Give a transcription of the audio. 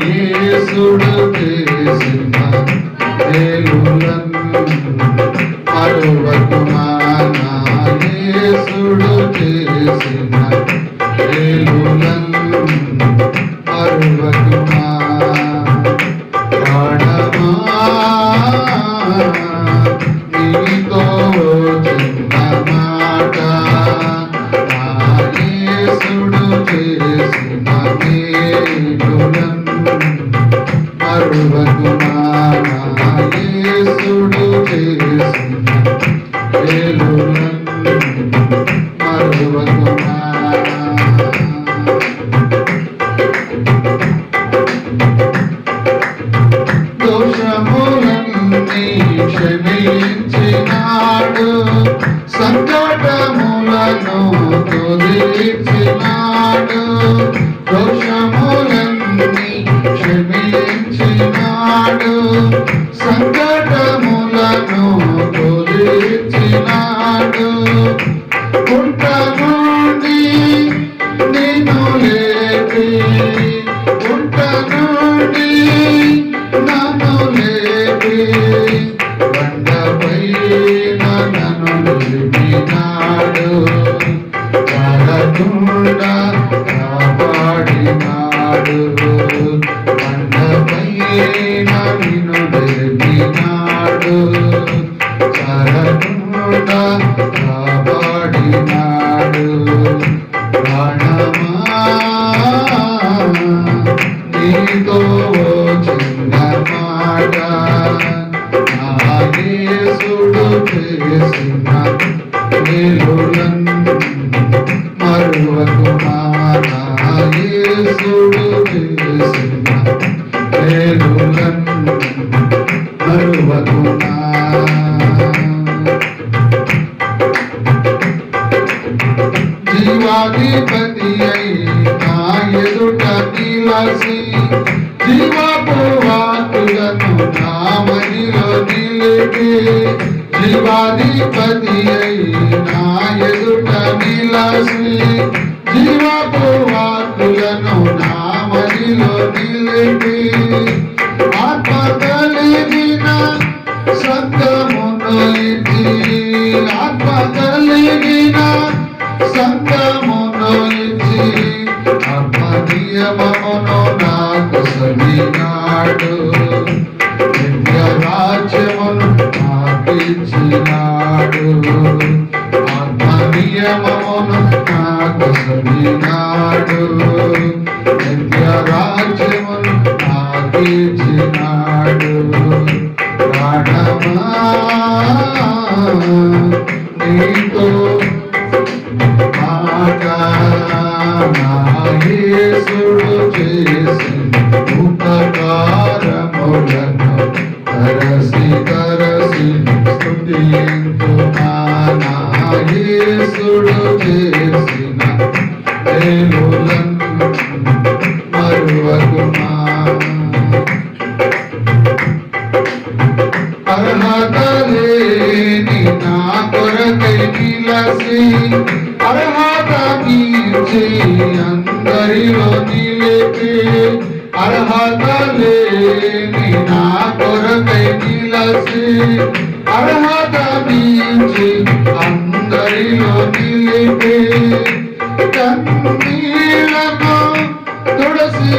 యేసుడు చేసిన మేలులను మరువకుమా. యేసుడు చేసిన మేలులను మరువకుమా. ప్రాణమా నీతో చిన్న మాట యేసుడు చేసిన మేలులను మరువకుమా. యేసుడు చేసిన మేలులను మరువకుమా. దోషములన్నీ క్షమించినాడు, సంకటములను తొలగించినాడు. దోషములన్నీ క్షమించినాడు, సంకటములను తొలగించినాడు. పుట్ట నుండి నిన్ను లేపి, పుట్ట నుండి నన్ను లేపి, బండపై నన్ను నిలిపినాడు. జారకుండా కాపాడినాడు, బండపై నన్ను నిలిపినాడు. జారకుండా కాపాడినాడు. ప్రాణమా నీతో చిన్న మాట యేసుడు చేసిన మేలులను మరువకుమా. యేసుడు చేసిన మేలులను మరువకుమా. జీవాధిపతి అయి నా ఎదుట నిలసి, జీవపు వాక్కులను నా మదిలో నిలిపి. జీవాధిపతి అయి నా ఎదుట నిలసి, జీవపు వాక్కులను నా మదిలో నిలిపి. ఆత్మ కలిగిన సంగమును ఇచ్చి, ఆత్మ కలిగిన సంగమును ఇచ్చి, ఆత్మ నియమమును నాకు సగినాడు. నిత్య రాజ్యమును నాకిచ్చినాడు. ఆత్మ నియమమును నాకు సగినాడు. నిత్య రాజ్యమును నాకిచ్చినాడు. ప్రాణమా నీతో మాట యేసుడు చేసిన ఉపకారములను తరసి తరసి స్తుతింతుమా. యేసుడు చేసిన మేలులను మరువకుమా. అర్హత లేని నా కొరకై నిలసి, అర్హత తీర్చి అందరిలో నిలిపి. అర్హత లేని నా కొరకై నిలసి, అర్హత తీర్చి అందరిలో నిలిపి. కన్నీళ్లను తుడసి